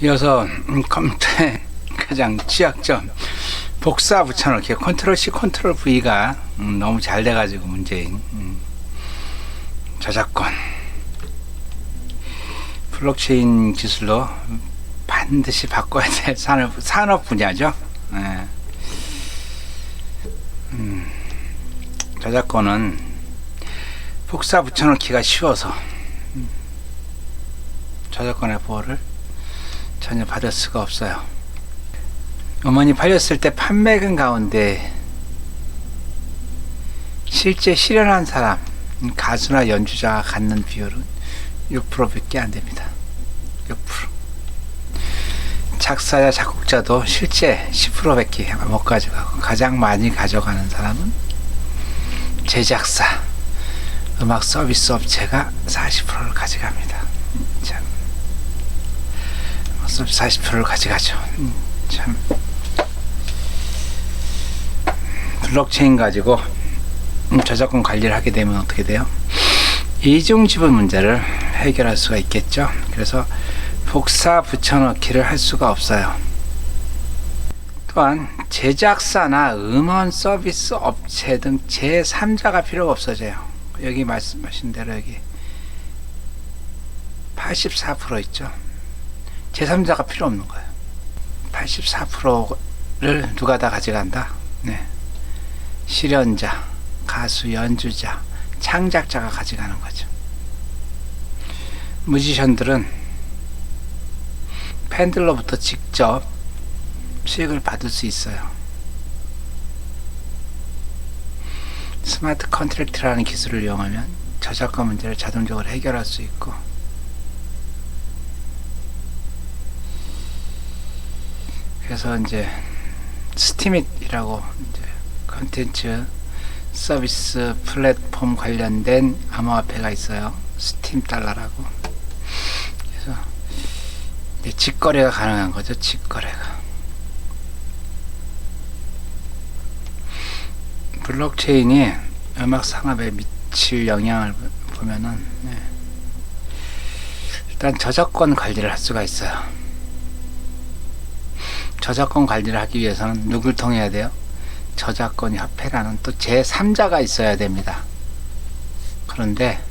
이어서 컴퓨터의 가장 취약점 복사 붙여넣기 컨트롤 C 컨트롤 V가 너무 잘 돼가지고 문제인 저작권 블록체인 기술로 반드시 바꿔야 될 산업 분야죠. 네. 저작권은 복사 붙여넣기가 쉬워서 저작권의 보호를 전혀 받을 수가 없어요. 음원이 팔렸을 때 판매금 가운데 실제 실현한 사람, 가수나 연주자가 갖는 비율은 6%밖에 안 됩니다. 6%. 작사자, 작곡자도 실제 10%밖에 못 가져가고, 가장 많이 가져가는 사람은 제작사, 음악 서비스 업체가 40%를 가져갑니다. 참, 음악 서비스 40%를 가져가죠. 참, 블록체인 가지고 저작권 관리를 하게 되면 어떻게 돼요? 이중 지분 문제를 해결할 수가 있겠죠. 그래서 복사 붙여넣기를 할 수가 없어요. 또한 제작사나 음원 서비스 업체 등 제3자가 필요가 없어져요. 여기 말씀하신 대로 여기 84% 있죠. 제3자가 필요 없는 거예요. 84%를 누가 다 가져간다? 네. 실현자, 가수, 연주자, 창작자가 가져가는 거죠. 뮤지션들은 팬들로부터 직접 수익을 받을 수 있어요. 스마트 컨트랙트라는 기술을 이용하면 저작권 문제를 자동적으로 해결할 수 있고, 그래서 이제 스팀잇이라고 이제 컨텐츠 서비스 플랫폼 관련된 암호화폐가 있어요. 스팀 달러라고. 그래서 이제 직거래가 가능한 거죠. 직거래가. 블록체인이 음악 산업에 미칠 영향을 보면은, 네. 일단 저작권 관리를 할 수가 있어요. 저작권 관리를 하기 위해서는 누굴 통해야 돼요? 저작권 협회라는 또 제3자가 있어야 됩니다. 그런데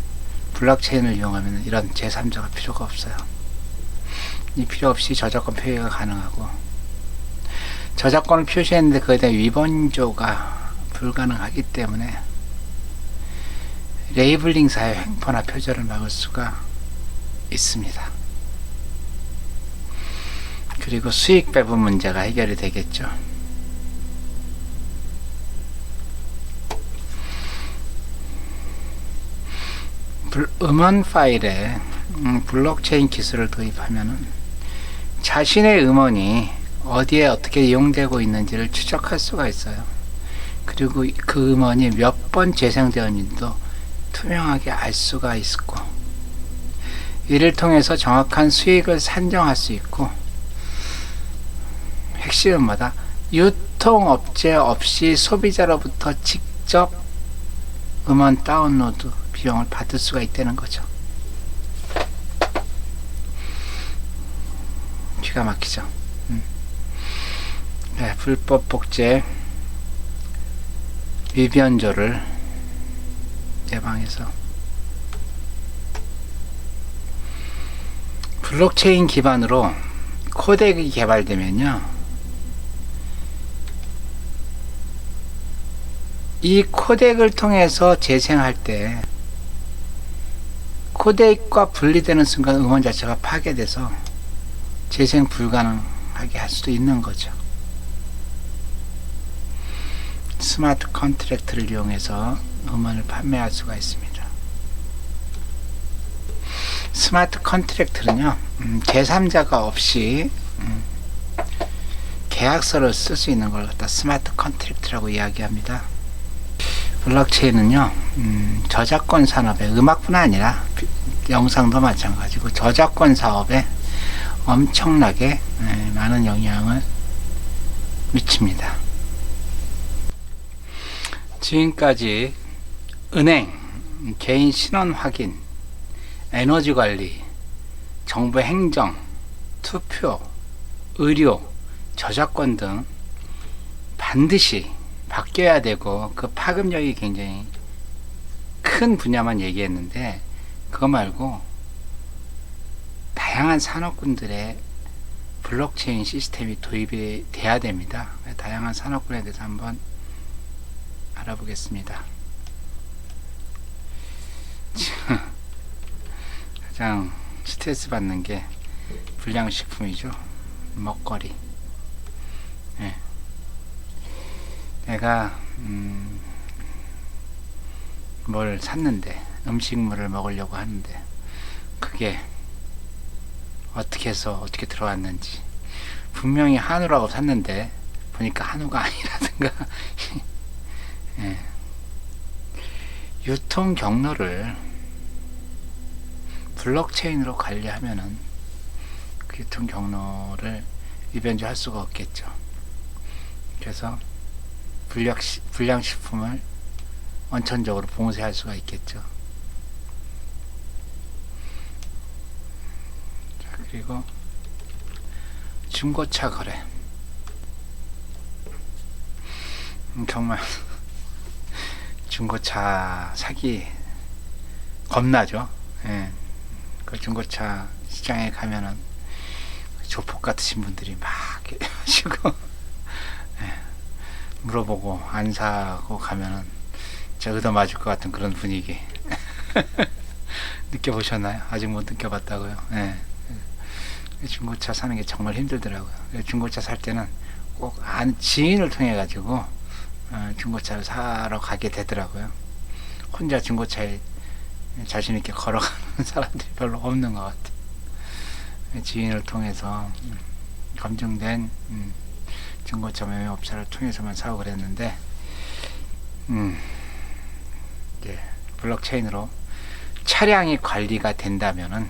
블록체인을 이용하면 이런 제3자가 필요가 없어요. 이 필요 없이 저작권 표기가 가능하고, 저작권을 표시했는데 그에 대한 위반조가 불가능하기 때문에 레이블링사의 횡포나 표절을 막을 수가 있습니다. 그리고 수익 배분 문제가 해결이 되겠죠. 음원 파일에 블록체인 기술을 도입하면은 자신의 음원이 어디에 어떻게 이용되고 있는지를 추적할 수가 있어요. 그리고 그 음원이 몇 번 재생되었는지도 투명하게 알 수가 있고, 이를 통해서 정확한 수익을 산정할 수 있고, 핵심은 뭐다? 유통업체 없이 소비자로부터 직접 음원 다운로드 비용을 받을 수가 있다는 거죠. 기가 막히죠. 네, 불법 복제 위변조를 예방해서 블록체인 기반으로 코덱이 개발되면요, 이 코덱을 통해서 재생할 때 코덱과 분리되는 순간 음원 자체가 파괴돼서 재생 불가능하게 할 수도 있는 거죠. 스마트 컨트랙트를 이용해서 음원을 판매할 수가 있습니다. 스마트 컨트랙트는요, 제3자가 없이 계약서를 쓸 수 있는 걸 갖다 스마트 컨트랙트라고 이야기합니다. 블록체인은요, 저작권 산업에, 음악뿐 아니라 영상도 마찬가지고 저작권 사업에 엄청나게 많은 영향을 미칩니다. 지금까지 은행, 개인 신원 확인, 에너지 관리, 정부 행정, 투표, 의료, 저작권 등 반드시 바뀌어야 되고 그 파급력이 굉장히 큰 분야만 얘기했는데 그거 말고 다양한 산업군들의 블록체인 시스템이 도입이 돼야 됩니다. 다양한 산업군에 대해서 한번 알아보겠습니다. 가장 스트레스 받는 게 불량식품이죠. 먹거리. 네. 내가 뭘 샀는데 음식물을 먹으려고 하는데 그게 어떻게 해서 어떻게 들어왔는지 분명히 한우라고 샀는데 보니까 한우가 아니라든가 예. 유통 경로를 블록체인으로 관리하면은 그 유통 경로를 위변조할 수가 없겠죠. 그래서 불량식품을 원천적으로 봉쇄할 수가 있겠죠. 자, 그리고 중고차 거래. 정말 중고차 사기 겁나죠. 예. 그 중고차 시장에 가면은 조폭 같으신 분들이 막 하시고 예. 물어보고 안 사고 가면은 진짜 얻어맞을 것 같은 그런 분위기 느껴보셨나요? 아직 못 느껴봤다고요? 예. 중고차 사는 게 정말 힘들더라고요. 중고차 살 때는 꼭 지인을 통해 가지고 중고차를 사러 가게 되더라고요. 혼자 중고차에 자신 있게 걸어가는 사람들이 별로 없는 것 같아요. 지인을 통해서 검증된 중고차 매매업체를 통해서만 사고 그랬는데 이제 블록체인으로 차량이 관리가 된다면은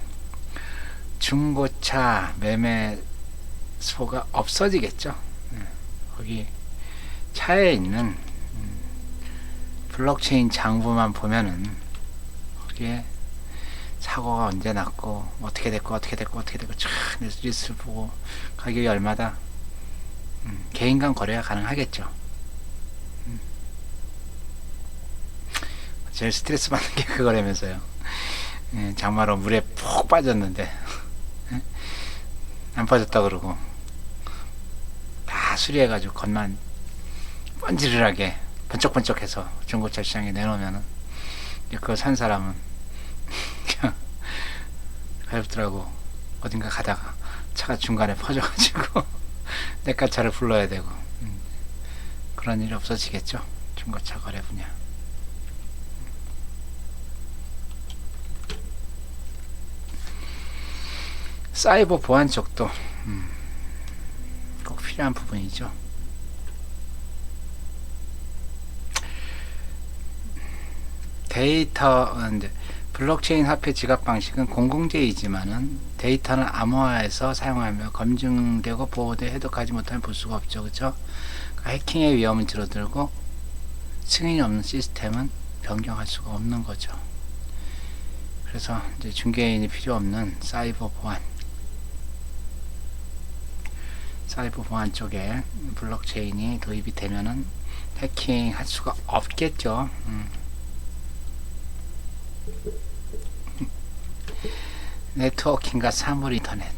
중고차 매매소가 없어지겠죠. 거기 차에 있는 블록체인 장부만 보면은 거기에 사고가 언제 났고 어떻게 됐고 참 리스트를 보고 가격이 얼마다 개인 간 거래가 가능하겠죠. 제일 스트레스 받는 게 그거라면서요. 장마로 물에 푹 빠졌는데 안 빠졌다 그러고 다 수리해가지고 겉만 번지르르하게 번쩍번쩍해서 중고차 시장에 내놓으면은 그거 산 사람은 그냥 가엾더라고. 어딘가 가다가 차가 중간에 퍼져가지고 내가 차를 불러야 되고 그런 일이 없어지겠죠. 중고차 거래 분야. 사이버 보안 쪽도 꼭 필요한 부분이죠. 데이터, 블록체인 화폐 지갑 방식은 공공재이지만은 데이터는 암호화해서 사용하며 검증되고 보호되 해독하지 못하면 볼 수가 없죠. 그렇죠? 해킹의 위험은 줄어들고 승인이 없는 시스템은 변경할 수가 없는 거죠. 그래서 이제 중개인이 필요 없는 사이버 보안 쪽에 블록체인이 도입이 되면은 해킹 할 수가 없겠죠. 네트워킹과 사물 인터넷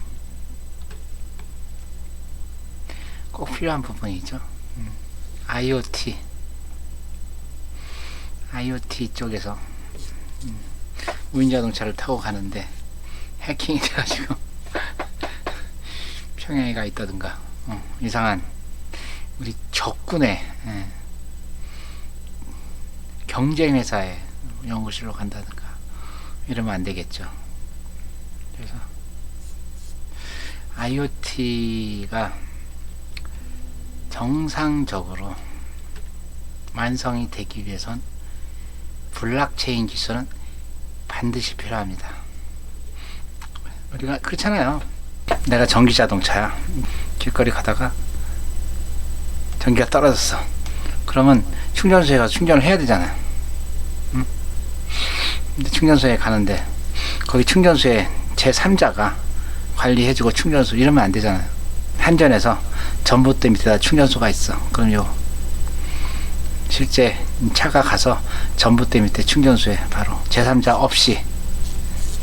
꼭 필요한 부분이죠. IoT 쪽에서 무인 자동차를 타고 가는데 해킹이 돼가지고 평양에 가 있다든가 이상한 우리 적군의 경쟁회사에 연구실로 간다든가 이러면 안 되겠죠. 그래서 IoT가 정상적으로 완성이 되기 위해선 블록체인 기술은 반드시 필요합니다. 우리가 그렇잖아요. 내가 전기 자동차야. 길거리 가다가 전기가 떨어졌어. 그러면 충전소에 가서 충전을 해야 되잖아요. 근데 충전소에 가는데 거기 충전소에 제3자가 관리해주고 충전소 이러면 안 되잖아요. 한전에서 전봇대 밑에다 충전소가 있어. 그럼 요 실제 차가 가서 전봇대 밑에 충전소에 바로 제3자 없이,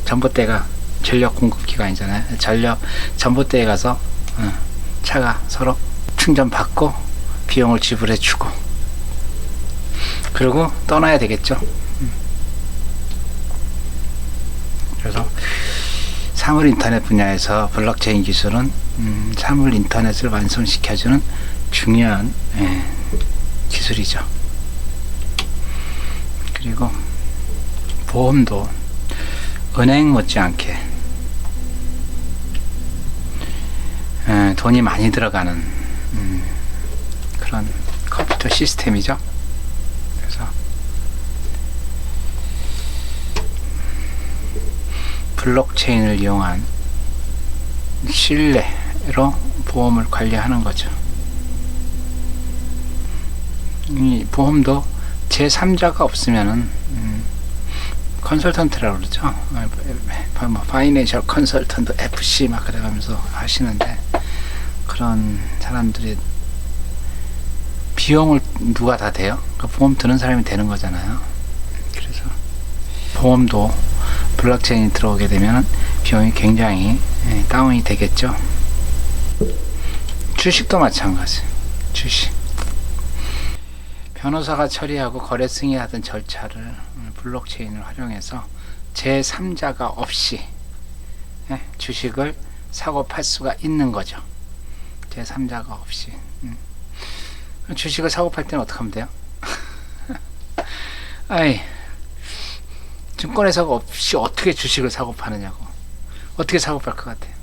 전봇대가 전력 공급기가 아니잖아요. 전봇대에 가서 차가 서로 충전받고 비용을 지불해주고 그리고 떠나야 되겠죠. 그래서 사물 인터넷 분야에서 블록체인 기술은 사물 인터넷을 완성시켜주는 중요한 기술이죠. 그리고 보험도 은행 못지않게 돈이 많이 들어가는 그런 컴퓨터 시스템이죠. 그래서 블록체인을 이용한 신뢰로 보험을 관리하는 거죠. 이 보험도 제3자가 없으면은 컨설턴트라고 그러죠. 파이낸셜 컨설턴트 FC 막 그래가면서 하시는데, 그런 사람들이 비용을 누가 다 대요? 그 보험 드는 사람이 되는 거잖아요. 그래서 보험도 블록체인이 들어오게 되면 비용이 굉장히 다운이 되겠죠. 주식도 마찬가지. 주식 변호사가 처리하고 거래 승인하던 절차를 블록체인을 활용해서 제3자가 없이 주식을 사고 팔 수가 있는 거죠. 제3자가 없이. 주식을 사고 팔 때는 어떻게 하면 돼요? 아이, 증권회사가 없이 어떻게 주식을 사고 파느냐고. 어떻게 사고 팔 것 같아요?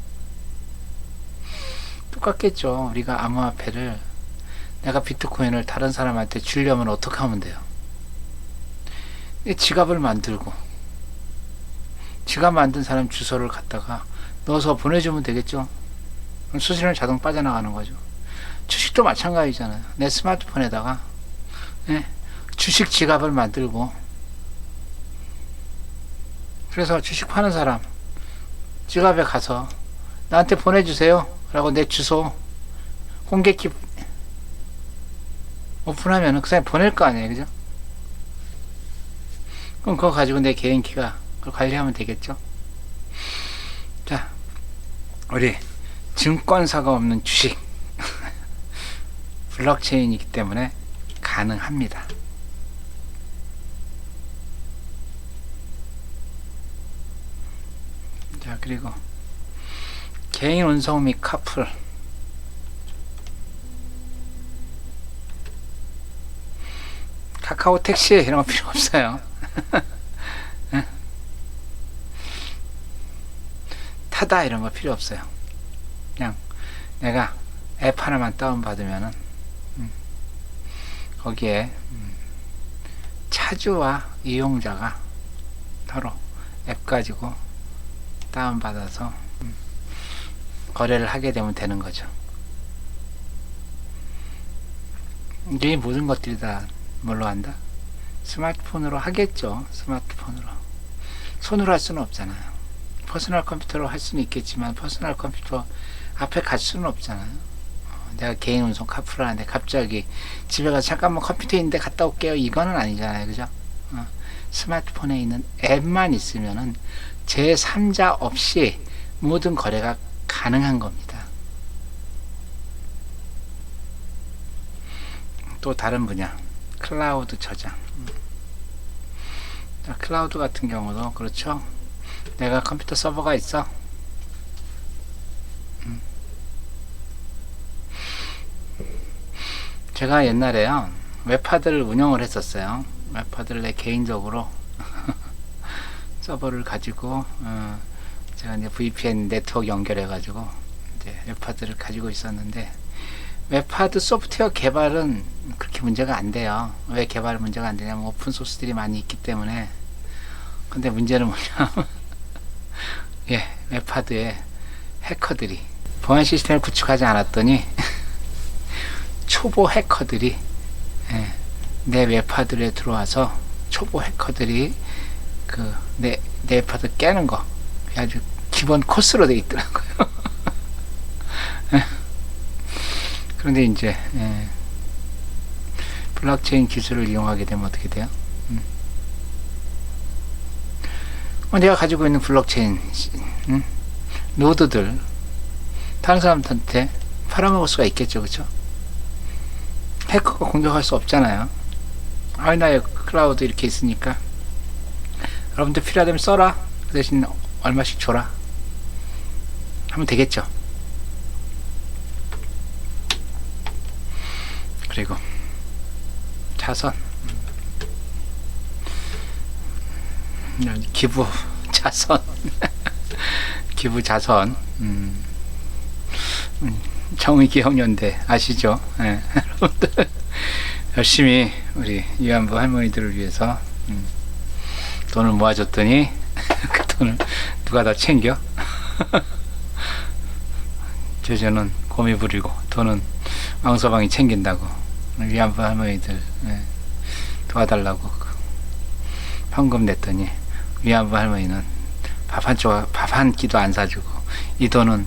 똑같겠죠. 우리가 암호화폐를, 내가 비트코인을 다른 사람한테 주려면 어떻게 하면 돼요? 지갑을 만들고 지갑 만든 사람 주소를 갖다가 넣어서 보내주면 되겠죠. 그럼 수수료는 자동 빠져나가는 거죠. 주식도 마찬가지잖아요. 내 스마트폰에다가 주식 지갑을 만들고, 그래서 주식 파는 사람 지갑에 가서 나한테 보내주세요 라고 내 주소 공개키 오픈하면 그 사람이 보낼 거 아니에요. 그죠? 그럼 그거 가지고 내 개인키가 그걸 관리하면 되겠죠. 자, 우리 증권사가 없는 주식 블록체인이기 때문에 가능합니다. 자, 그리고 개인 운송 및 카풀, 카카오 택시 이런 거 필요 없어요. 타다 이런 거 필요 없어요. 그냥 내가 앱 하나만 다운받으면은 거기에 차주와 이용자가 서로 앱 가지고 다운받아서 거래를 하게 되면 되는 거죠. 이 모든 것들이 다 뭘로 한다? 스마트폰으로 하겠죠. 스마트폰으로. 손으로 할 수는 없잖아요. 퍼스널 컴퓨터로 할 수는 있겠지만 퍼스널 컴퓨터 앞에 갈 수는 없잖아요. 내가 개인 운송 카풀 하는데 갑자기 집에 가서 잠깐만 컴퓨터 있는데 갔다 올게요, 이거는 아니잖아요. 그죠? 스마트폰에 있는 앱만 있으면은 제3자 없이 모든 거래가 가능한 겁니다. 또 다른 분야, 클라우드 저장. 자, 클라우드 같은 경우도 그렇죠. 내가 컴퓨터 서버가 있어. 제가 옛날에요, 웹하드를 운영을 했었어요. 웹하드를 내 개인적으로 서버를 가지고 제가 이제 VPN 네트워크 연결해 가지고 이제 웹하드를 가지고 있었는데, 웹하드 소프트웨어 개발은 그렇게 문제가 안 돼요. 왜 개발 문제가 안 되냐면 오픈 소스들이 많이 있기 때문에. 근데 문제는 뭐냐면 웹하드에 해커들이 보안 시스템을 구축하지 않았더니 초보 해커들이 내 웹하드에 들어와서 초보 해커들이 내 웹하드 깨는 거 아주 기본 코스로 되어 있더라고요. 그런데 이제 블록체인 기술을 이용하게 되면 어떻게 돼요? 내가 가지고 있는 블록체인 노드들 다른 사람한테 팔아먹을 수가 있겠죠, 그렇죠? 해커가 공격할 수 없잖아요. 나의 클라우드 이렇게 있으니까 여러분들 필요하다면 써라, 그 대신 얼마씩 줘라 하면 되겠죠. 그리고 자선, 기부 자선 기부 자선, 정의기억연대 아시죠? 네. 여러분들 열심히 우리 위안부 할머니들을 위해서 돈을 모아줬더니 그 돈을 누가 다 챙겨? 제주는 곰이 부리고 돈은 왕서방이 챙긴다고 위안부 할머니들 도와달라고 현금 냈더니 위안부 할머니는 밥 한 끼도 안 사주고 이 돈은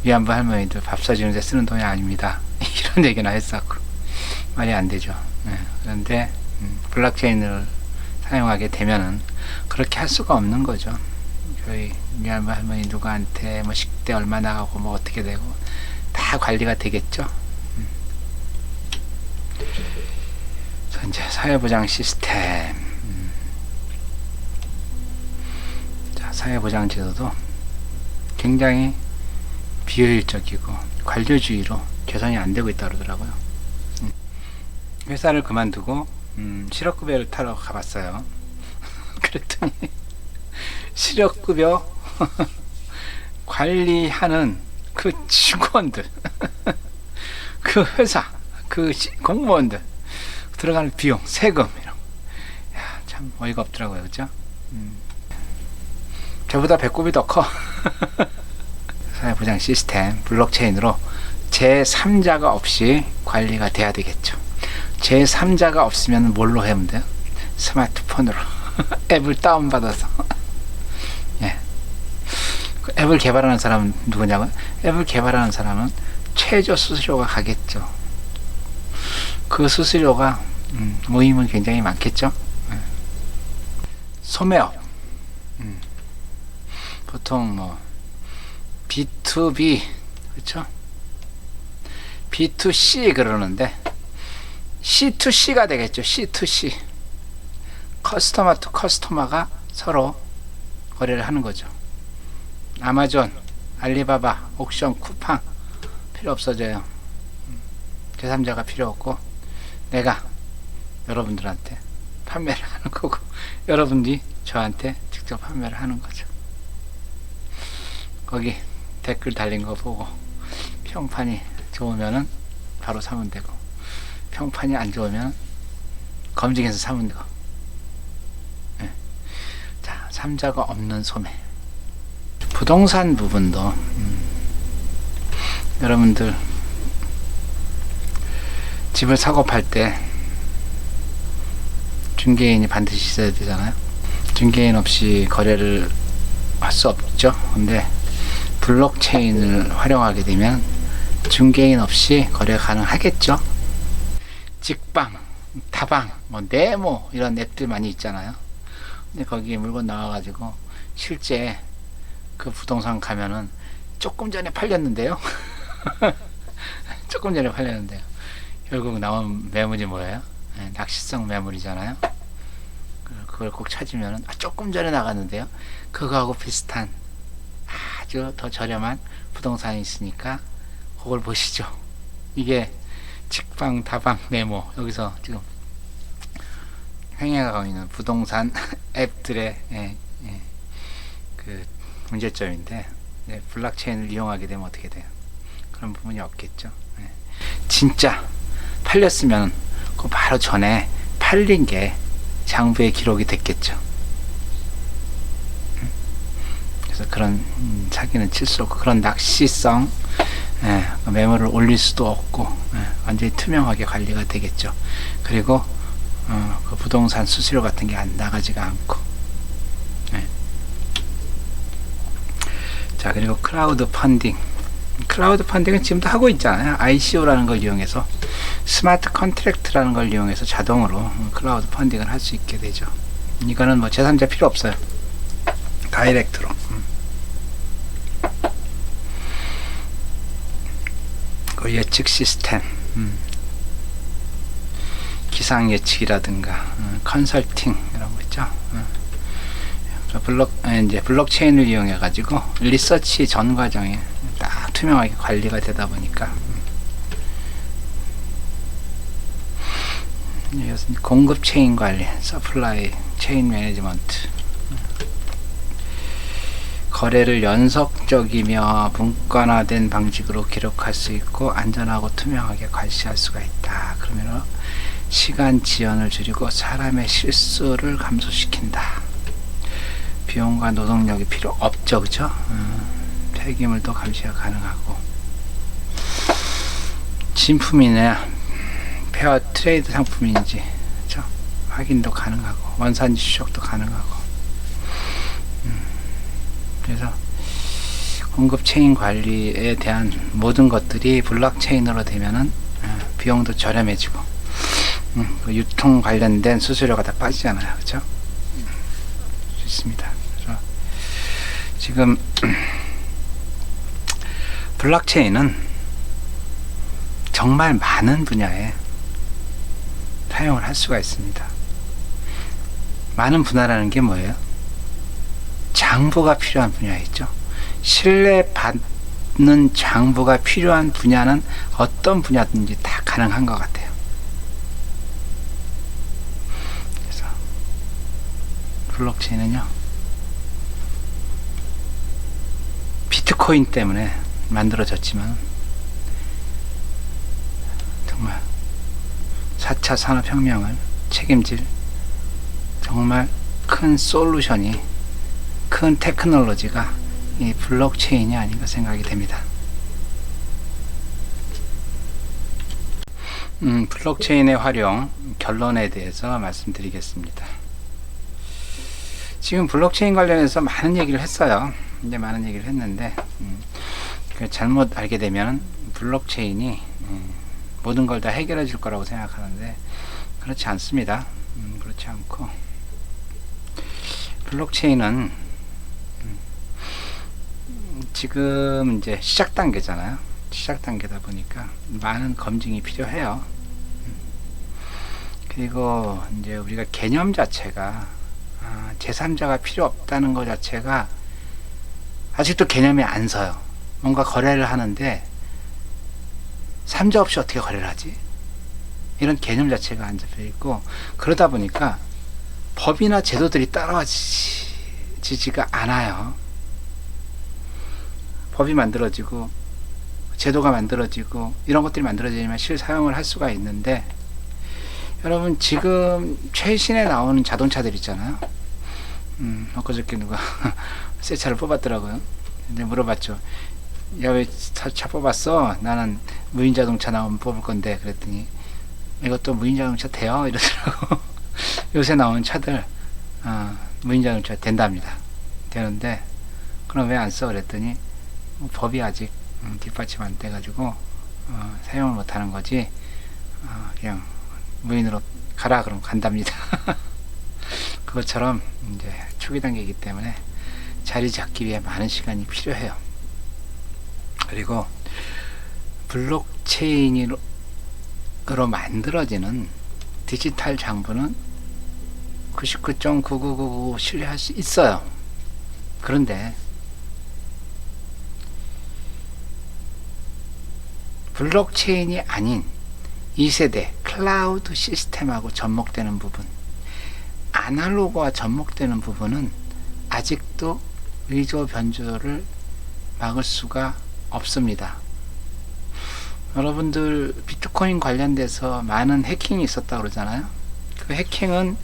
위안부 할머니들 밥 사주는 데 쓰는 돈이 아닙니다. 이런 얘기나 했었고 말이 안 되죠. 그런데 블록체인을 사용하게 되면은 그렇게 할 수가 없는 거죠. 저희 위안부 할머니 누구한테 뭐 식대 얼마 나가고 뭐 어떻게 되고 다 관리가 되겠죠. 현재 사회보장 시스템, 자, 사회보장 제도도 굉장히 비효율적이고 관료주의로 개선이 안 되고 있다 그러더라고요. 회사를 그만두고 실업급여를 타러 가봤어요. 그랬더니 실업급여 관리하는 그 직원들 그 회사 그 공무원들 들어가는 비용, 세금 이런 참 어이가 없더라고요. 그죠? 저보다 배꼽이 더 커. 사회보장 시스템 블록체인으로 제3자가 없이 관리가 돼야 되겠죠. 제3자가 없으면 뭘로 하면 돼요? 스마트폰으로 앱을 다운받아서 그 앱을 개발하는 사람은 누구냐고요? 앱을 개발하는 사람은 최저 수수료가 가겠죠. 그 수수료가 모임은 굉장히 많겠죠. 소매업, 보통 뭐 B2B, 그렇죠? B2C 그러는데 C2C가 되겠죠. C2C, 커스터머 투 커스터머가 서로 거래를 하는 거죠. 아마존, 알리바바, 옥션, 쿠팡 필요 없어져요. 제3자가 필요 없고 내가 여러분들한테 판매를 하는 거고 여러분들이 저한테 직접 판매를 하는 거죠. 거기 댓글 달린 거 보고 평판이 좋으면은 바로 사면 되고 평판이 안 좋으면 검증해서 사면 되고. 자, 3자가 없는 소매. 부동산 부분도 여러분들 집을 사고 팔 때 중개인이 반드시 있어야 되잖아요. 중개인 없이 거래를 할 수 없죠. 근데 블록체인을 활용하게 되면 중개인 없이 거래 가능하겠죠. 직방, 다방, 뭐 네모 이런 앱들 많이 있잖아요. 근데 거기에 물건 나와가지고 실제 그 부동산 가면은 조금 전에 팔렸는데요. 조금 전에 팔렸는데요. 결국 나온 매물이 뭐예요? 낚시성 매물이잖아요. 그걸 꼭 찾으면 조금 전에 나갔는데요. 그거하고 비슷한 아주 더 저렴한 부동산이 있으니까 그걸 보시죠. 이게 직방, 다방, 네모 여기서 지금 횡행하고 있는 부동산 앱들의 그 문제점인데 블록체인을 이용하게 되면 어떻게 돼요? 그런 부분이 없겠죠. 진짜 팔렸으면 그 바로 전에 팔린 게 장부에 기록이 됐겠죠. 그래서 그런 사기는 칠 수 없고 그런 낚시성 매물을 올릴 수도 없고 완전히 투명하게 관리가 되겠죠. 그리고 그 부동산 수수료 같은 게 안 나가지가 않고. 자, 그리고 크라우드 펀딩. 클라우드 펀딩은 지금도 하고 있잖아요. ICO라는 걸 이용해서, 스마트 컨트랙트라는 걸 이용해서 자동으로 클라우드 펀딩을 할 수 있게 되죠. 이거는 뭐 제3자 필요 없어요. 다이렉트로. 그 예측 시스템, 기상 예측이라든가 컨설팅 이런 거 있죠. 이제 블록체인을 이용해 가지고 리서치 전 과정에 딱 투명하게 관리가 되다 보니까 공급 체인 관리, 서플라이 체인 매니지먼트, 거래를 연속적이며 분권화된 방식으로 기록할 수 있고 안전하고 투명하게 관시할 수가 있다. 그러면 시간 지연을 줄이고 사람의 실수를 감소시킨다. 비용과 노동력이 필요 없죠, 그죠? 폐기물도 감시가 가능하고, 진품이냐 페어 트레이드 상품인지, 그죠? 확인도 가능하고, 원산지 추적도 가능하고. 그래서 공급 체인 관리에 대한 모든 것들이 블록체인으로 되면은 비용도 저렴해지고, 유통 관련된 수수료가 다 빠지잖아요, 그죠? 있습니다. 그래서 지금 블록체인은 정말 많은 분야에 사용을 할 수가 있습니다. 많은 분야라는 게 뭐예요? 장부가 필요한 분야 있죠. 신뢰받는 장부가 필요한 분야는 어떤 분야든지 다 가능한 것 같아요. 그래서 블록체인은요, 비트코인 때문에 만들어졌지만 정말 4차 산업혁명을 책임질 정말 큰 솔루션이, 큰 테크놀로지가 이 블록체인이 아닌가 생각이 됩니다. 블록체인의 활용 결론에 대해서 말씀드리겠습니다. 지금 블록체인 관련해서 많은 얘기를 했어요. 이제 많은 얘기를 했는데 잘못 알게 되면 블록체인이 모든 걸 다 해결해 줄 거라고 생각하는데 그렇지 않습니다. 그렇지 않고, 블록체인은 지금 이제 시작 단계잖아요. 시작 단계다 보니까 많은 검증이 필요해요. 그리고 이제 우리가 개념 자체가 제3자가 필요 없다는 것 자체가 아직도 개념이 안 서요. 뭔가 거래를 하는데 3자 없이 어떻게 거래를 하지? 이런 개념 자체가 안 잡혀 있고, 그러다 보니까 법이나 제도들이 따라와지지가 않아요. 법이 만들어지고 제도가 만들어지고 이런 것들이 만들어지면 실사용을 할 수가 있는데, 여러분 지금 최신에 나오는 자동차들 있잖아요. 엊그저께 누가 새 차를 뽑았더라고요. 근데 물어봤죠. 야, 왜 차 뽑았어? 나는 무인 자동차 나오면 뽑을 건데. 그랬더니 이것도 무인 자동차 돼요? 이러더라고. 요새 나오는 차들 무인 자동차 된답니다. 되는데 그럼 왜 안 써? 그랬더니 법이 아직 뒷받침 안 돼가지고 사용을 못 하는 거지. 그냥 무인으로 가라 그러면 간답니다. 그것처럼 이제 초기 단계이기 때문에 자리 잡기 위해 많은 시간이 필요해요. 그리고 블록체인으로 만들어지는 디지털 장부는 99.9999 신뢰할 수 있어요. 그런데 블록체인이 아닌 2세대 클라우드 시스템하고 접목되는 부분, 아날로그와 접목되는 부분은 아직도 의조 변조를 막을 수가 없습니다. 여러분들 비트코인 관련돼서 많은 해킹이 있었다 그러잖아요. 그 해킹은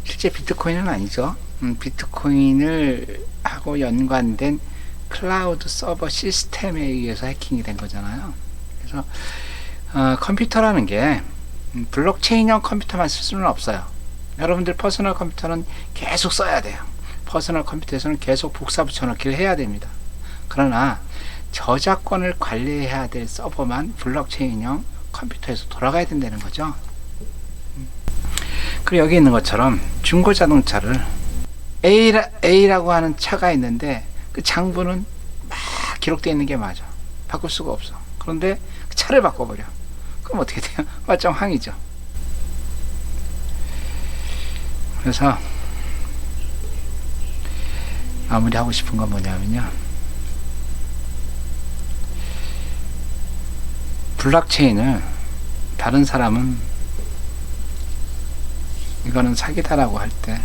실제 비트코인은 아니죠. 비트코인을 하고 연관된 클라우드 서버 시스템에 의해서 해킹이 된 거잖아요. 그래서 컴퓨터라는 게 블록체인형 컴퓨터만 쓸 수는 없어요. 여러분들 퍼스널 컴퓨터는 계속 써야 돼요. 퍼스널 컴퓨터에서는 계속 복사 붙여넣기를 해야 됩니다. 그러나 저작권을 관리해야 될 서버만 블록체인형 컴퓨터에서 돌아가야 된다는 거죠. 그리고 여기 있는 것처럼 중고 자동차를 A라고 하는 차가 있는데 그 장부는 막 기록되어 있는 게 맞아. 바꿀 수가 없어. 그런데 그 차를 바꿔버려. 그럼 어떻게 돼요? 말짱항이죠. 그래서 마무리하고 싶은 건 뭐냐면요, 블록체인을 다른 사람은 이거는 사기다라고 할 때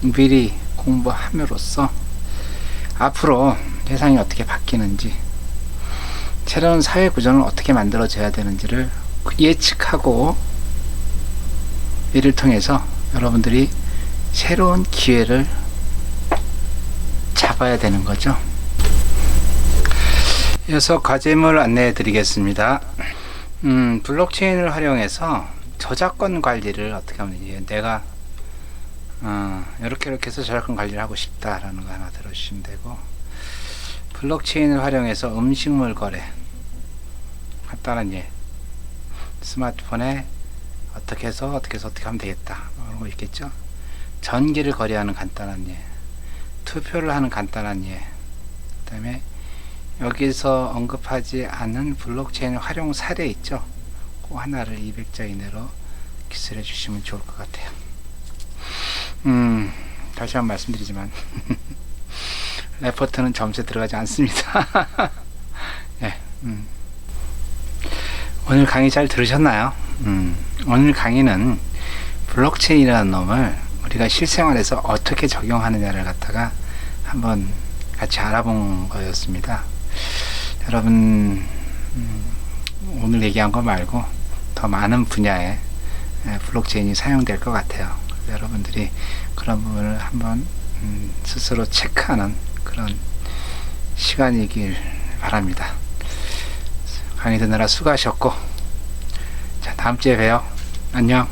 미리 공부함으로써 앞으로 세상이 어떻게 바뀌는지, 새로운 사회 구조는 어떻게 만들어져야 되는지를 예측하고 이를 통해서 여러분들이 새로운 기회를 잡아야 되는 거죠. 이어서 과제물 안내해 드리겠습니다. 블록체인을 활용해서 저작권 관리를 어떻게 하면 되지? 내가 이렇게 해서 저작권 관리를 하고 싶다라는 거 하나 들어주시면 되고, 블록체인을 활용해서 음식물 거래 간단한 예, 스마트폰에 어떻게 해서 어떻게 하면 되겠다, 그런 거 있겠죠. 전기를 거래하는 간단한 예, 투표를 하는 간단한 예, 그 다음에 여기서 언급하지 않은 블록체인 활용 사례 있죠. 그 하나를 200자 이내로 기술해 주시면 좋을 것 같아요. 다시 한번 말씀드리지만 레포트는 점수에 들어가지 않습니다. 네, 오늘 강의 잘 들으셨나요? 오늘 강의는 블록체인이라는 놈을 우리가 실생활에서 어떻게 적용하느냐를 갖다가 한번 같이 알아본 거였습니다. 여러분, 오늘 얘기한 거 말고 더 많은 분야에 블록체인이 사용될 것 같아요. 여러분들이 그런 부분을 한번 스스로 체크하는 그런 시간이길 바랍니다. 강의 듣느라 수고하셨고, 자, 다음 주에 봬요. 안녕.